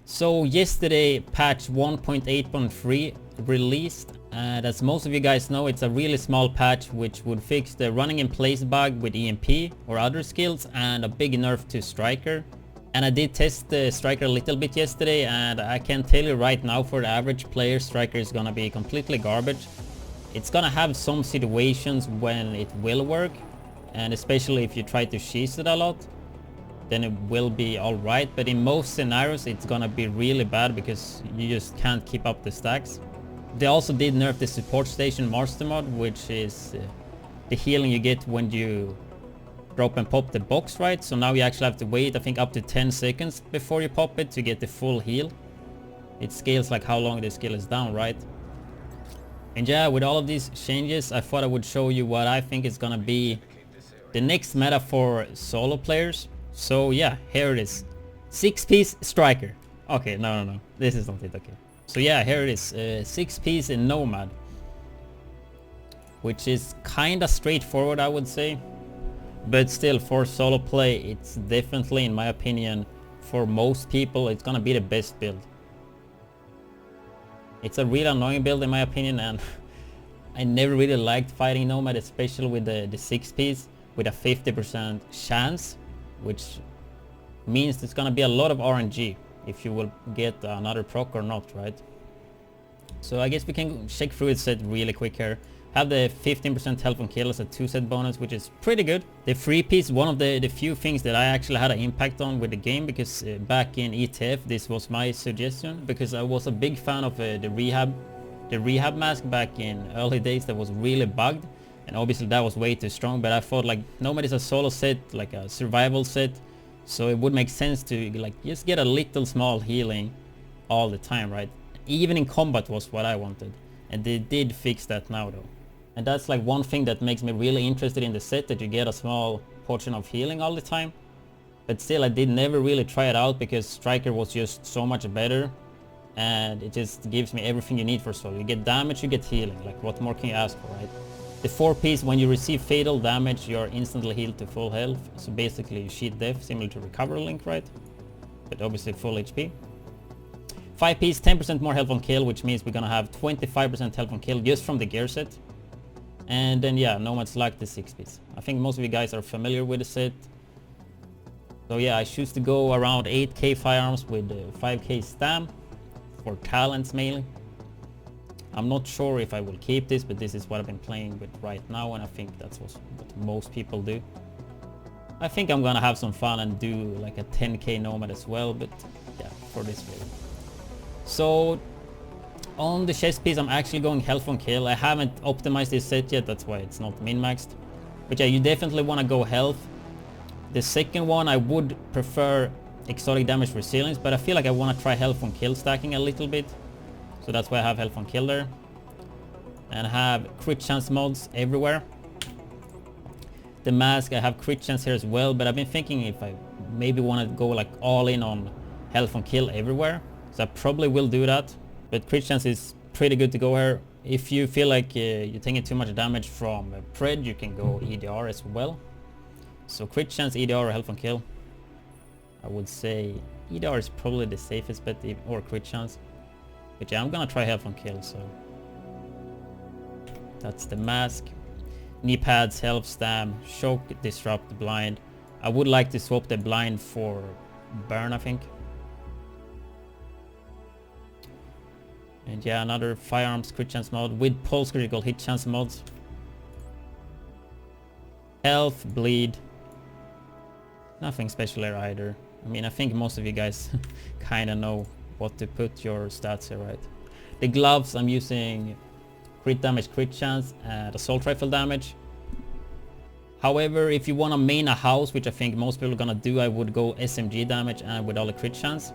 So yesterday patch 1.8.3 released, and as most of you guys know, it's a really small patch which would fix the running in place bug with EMP or other skills, and a big nerf to Striker. And I did test the Striker a little bit yesterday, and I can tell you right now, for the average player, Striker is gonna be completely garbage. It's gonna have some situations when it will work, and especially if you try to cheese it a lot, then it will be alright, but in most scenarios it's gonna be really bad because you just can't keep up the stacks. They also did nerf the support station master mod, which is the healing you get when you drop and pop the box, right? So now you actually have to wait, I think, up to 10 seconds before you pop it to get the full heal. It scales like how long the skill is down, right? And yeah, with all of these changes, I thought I would show you what I think is gonna be the next meta for solo players. So yeah, here it is. 6-piece Striker. Okay, no. This is not it, okay. So yeah, here it is. 6-piece in Nomad. Which is kinda straightforward, I would say. But still, for solo play, it's definitely, in my opinion, for most people, it's gonna be the best build. It's a really annoying build in my opinion, and I never really liked fighting Nomad, especially with the 6-piece with a 50% chance, which means there's gonna be a lot of RNG if you will get another proc or not, right? So I guess we can check through its set really quick here. Have the 15% health on kill as a 2-set bonus, which is pretty good. The 3-piece, one of the few things that I actually had an impact on with the game, because back in ETF this was my suggestion, because I was a big fan of the rehab mask back in early days that was really bugged, and obviously that was way too strong, but I thought like Nomad is a solo set, like a survival set, so it would make sense to like just get a little small healing all the time, right? Even in combat was what I wanted, and they did fix that now though. And that's like one thing that makes me really interested in the set, that you get a small portion of healing all the time. But still, I did never really try it out because Striker was just so much better, and it just gives me everything you need for solo. You get damage, you get healing, like what more can you ask for, right? The 4-piece, when you receive fatal damage, you're instantly healed to full health. So basically you cheat death, similar to Recover Link, right? But obviously full HP. 5-piece, 10% more health on kill, which means we're gonna have 25% health on kill just from the gear set. And then yeah, Nomads like the 6-piece. I think most of you guys are familiar with the set. So yeah, I choose to go around 8k firearms with 5k stam for talents mainly. I'm not sure if I will keep this, but this is what I've been playing with right now, and I think that's what most people do. I think I'm gonna have some fun and do like a 10k Nomad as well, but yeah, for this video. So on the chest piece, I'm actually going health on kill. I haven't optimized this set yet, that's why it's not min-maxed. But yeah, you definitely want to go health. The second one, I would prefer exotic damage resilience, but I feel like I want to try health on kill stacking a little bit. So that's why I have health on kill there. And I have crit chance mods everywhere. The mask, I have crit chance here as well, but I've been thinking if I maybe want to go like all in on health on kill everywhere. So I probably will do that. But crit chance is pretty good to go here. If you feel like you're taking too much damage from Pred, you can go EDR as well. So crit chance, EDR, or health on kill. I would say EDR is probably the safest bet, or crit chance. But yeah, I'm gonna try health on kill, so that's the mask. Knee pads, health, stam, shock, disrupt, blind. I would like to swap the blind for burn, I think. And yeah, another firearms crit chance mod with pulse critical hit chance mods. Health, bleed. Nothing special there either. I mean, I think most of you guys kind of know what to put your stats here, right? The gloves, I'm using crit damage, crit chance, and assault rifle damage. However, if you want to main a house, which I think most people are gonna do, I would go SMG damage and with all the crit chance.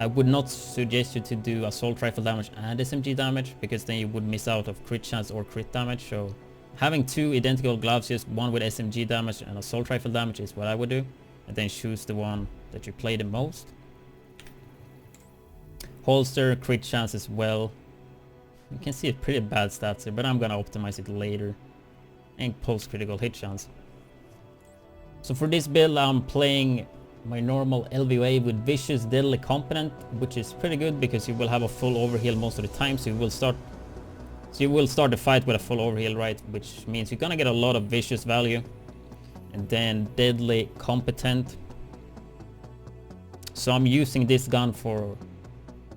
I would not suggest you to do assault rifle damage and SMG damage, because then you would miss out of crit chance or crit damage. So having two identical gloves, just one with SMG damage and assault rifle damage, is what I would do, and then choose the one that you play the most. Holster, crit chance as well. You can see it's pretty bad stats here, but I'm gonna optimize it later. And pulse critical hit chance. So for this build, I'm playing my normal LVA with vicious deadly component, which is pretty good because you will have a full overheal most of the time, so you will start the fight with a full overheal, right? Which means you're gonna get a lot of vicious value. And then deadly competent. So I'm using this gun for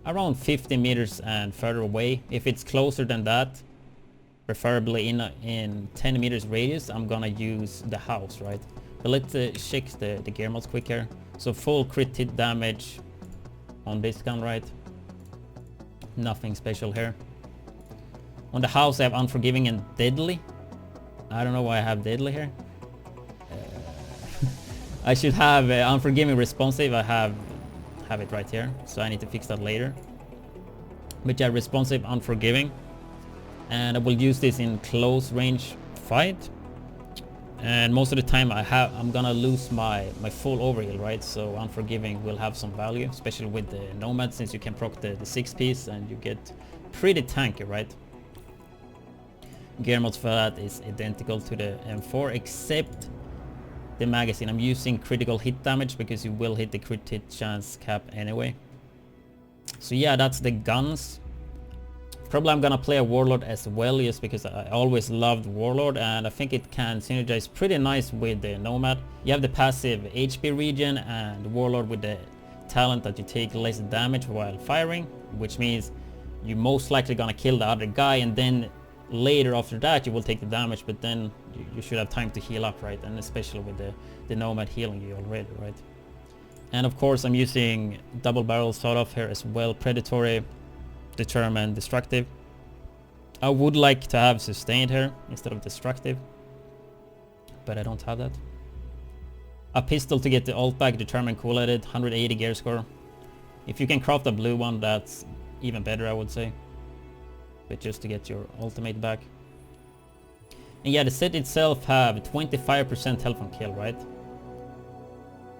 around 50 meters and further away. If it's closer than that, preferably in 10 meters radius, I'm gonna use the house, right? But let's check the gear mods quick here. So full crit hit damage on this gun, right? Nothing special here. On the house I have unforgiving and deadly. I don't know why I have deadly here. I should have unforgiving responsive. I have it right here, so I need to fix that later. But yeah, responsive unforgiving, and I will use this in close range fight. And most of the time I'm gonna lose my full overheal, right? So unforgiving will have some value, especially with the nomad, since you can proc the 6-piece and you get pretty tanky, right? Gear mods for that is identical to the M4, except the magazine. I'm using critical hit damage because you will hit the crit hit chance cap anyway. So yeah, that's the guns. Probably I'm gonna play a Warlord as well, just because I always loved Warlord, and I think it can synergize pretty nice with the Nomad. You have the passive HP regen and Warlord with the talent that you take less damage while firing, which means you're most likely gonna kill the other guy, and then later after that you will take the damage, but then you should have time to heal up, right? And especially with the Nomad healing you already, right? And of course I'm using double barrel sawed-off here as well. Predatory, determined, destructive. I would like to have sustained here instead of destructive, but I don't have that. A pistol to get the ult back, determined, cool-headed, 180 gear score. If you can craft a blue one, that's even better, I would say. But just to get your ultimate back. And yeah, the set itself have 25% health on kill, right?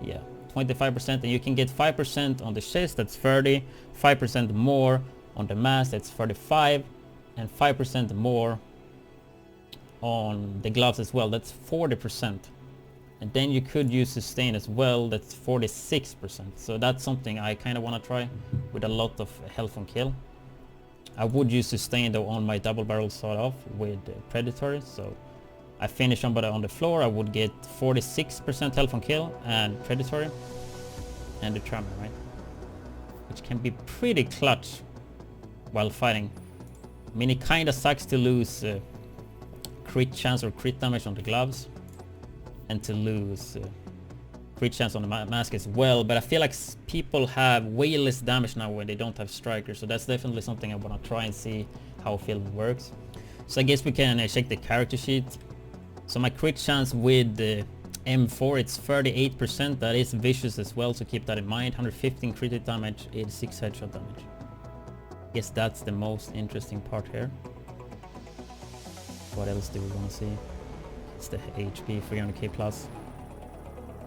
Yeah, 25%, and you can get 5% on the chest, that's 30, 5% more on the mask, that's 35, and 5% more on the gloves as well, that's 40%. And then you could use sustain as well, that's 46%. So that's something I kind of want to try with a lot of health on kill. I would use sustain though on my double barrel sawed-off with predatory, so I finish somebody on the floor, I would get 46% health on kill and predatory and determined, right? Which can be pretty clutch while fighting. I mean, it kind of sucks to lose crit chance or crit damage on the gloves, and to lose crit chance on the mask as well, but I feel like people have way less damage now when they don't have striker, so that's definitely something I want to try and see how field works. So I guess we can check the character sheet. So my crit chance with the M4, it's 38%, that is vicious as well, so keep that in mind. 115 crit damage, 86 headshot damage. Guess that's the most interesting part here. What else do we want to see? It's the HP, 300k plus.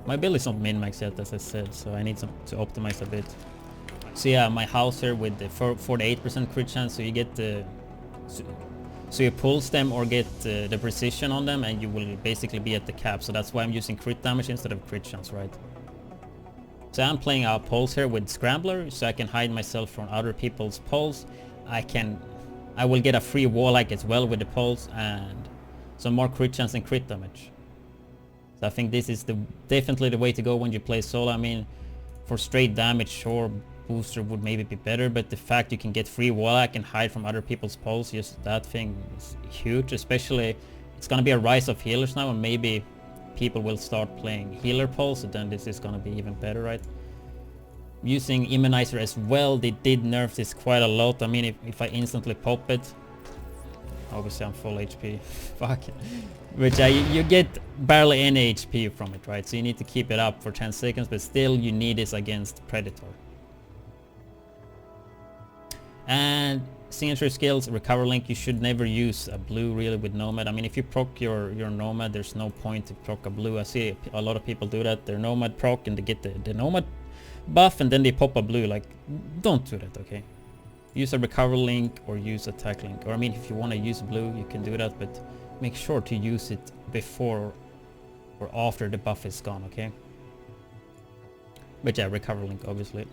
My build is not min-max yet, as I said, so I need to optimize a bit. So yeah, my house here with the 48% crit chance, so you get the... So you pulse them or get the precision on them, and you will basically be at the cap. So that's why I'm using crit damage instead of crit chance, right? So I'm playing a pulse here with Scrambler, so I can hide myself from other people's pulse. I will get a free wall-like as well with the pulse, and some more crit chance and crit damage. So I think this is definitely the way to go when you play solo. I mean, for straight damage, sure, booster would maybe be better, but the fact you can get free wall-like and hide from other people's pulse, just that thing is huge. Especially, it's gonna be a rise of healers now, and maybe people will start playing healer pulse, and then this is gonna be even better, right? Using Immunizer as well, they did nerf this quite a lot. I mean, if I instantly pop it, obviously I'm full HP, fuck, which you get barely any HP from it, right? So you need to keep it up for 10 seconds, but still you need this against Predator. And signature skills, recover link, you should never use a blue really with nomad. I mean, if you proc your nomad, there's no point to proc a blue. I see a lot of people do that. They're nomad proc and they get the nomad buff and then they pop a blue. Like, don't do that, okay? Use a recover link or use attack link. Or I mean, if you want to use blue, you can do that, but make sure to use it before or after the buff is gone, okay? But yeah, recover link obviously.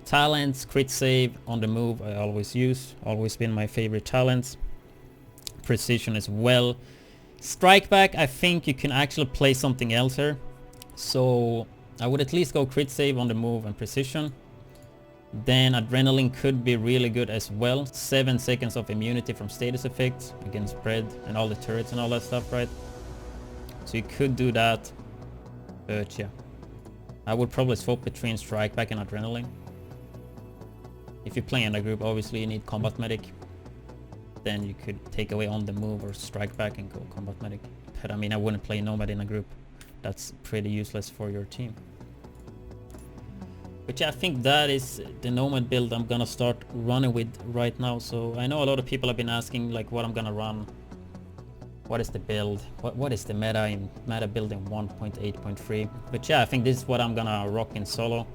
Talents, crit save, on the move I always use. Always been my favorite talents. Precision as well. Strike back, I think you can actually play something else here. So I would at least go crit save on the move and precision. Then adrenaline could be really good as well. 7 seconds of immunity from status effects against spread and all the turrets and all that stuff, right? So you could do that. But yeah, I would probably swap between strike back and adrenaline. If you play in a group, obviously you need combat medic. Then you could take away on the move or strike back and go combat medic. But I mean, I wouldn't play nomad in a group. That's pretty useless for your team. But yeah, I think that is the nomad build I'm gonna start running with right now. So I know a lot of people have been asking like what I'm gonna run. What is the build? What is the meta in meta building 1.8.3? But yeah, I think this is what I'm gonna rock in solo.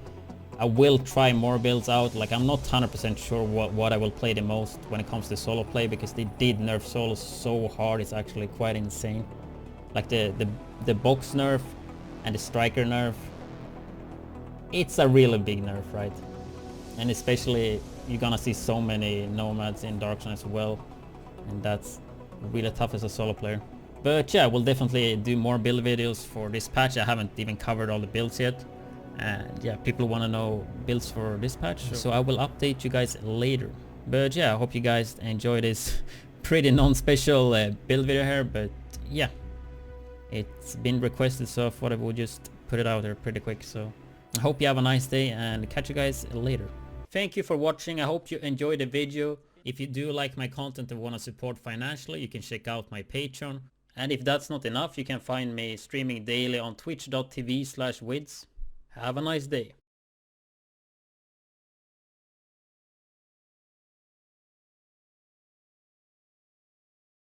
I will try more builds out. Like I'm not 100% sure what I will play the most when it comes to solo play, because they did nerf solo so hard. It's actually quite insane. Like the box nerf and the striker nerf. It's a really big nerf, right? And especially you're gonna see so many nomads in Dark Zone as well, and that's really tough as a solo player. But yeah, we'll definitely do more build videos for this patch. I haven't even covered all the builds yet. And yeah, people want to know builds for this patch, so I will update you guys later. But yeah, I hope you guys enjoy this pretty non-special build video here. But yeah, it's been requested, so I thought I would just put it out there pretty quick. So I hope you have a nice day and catch you guys later. Thank you for watching. I hope you enjoyed the video. If you do like my content and want to support financially, you can check out my Patreon. And if that's not enough, you can find me streaming daily on twitch.tv/widdz. Have a nice day.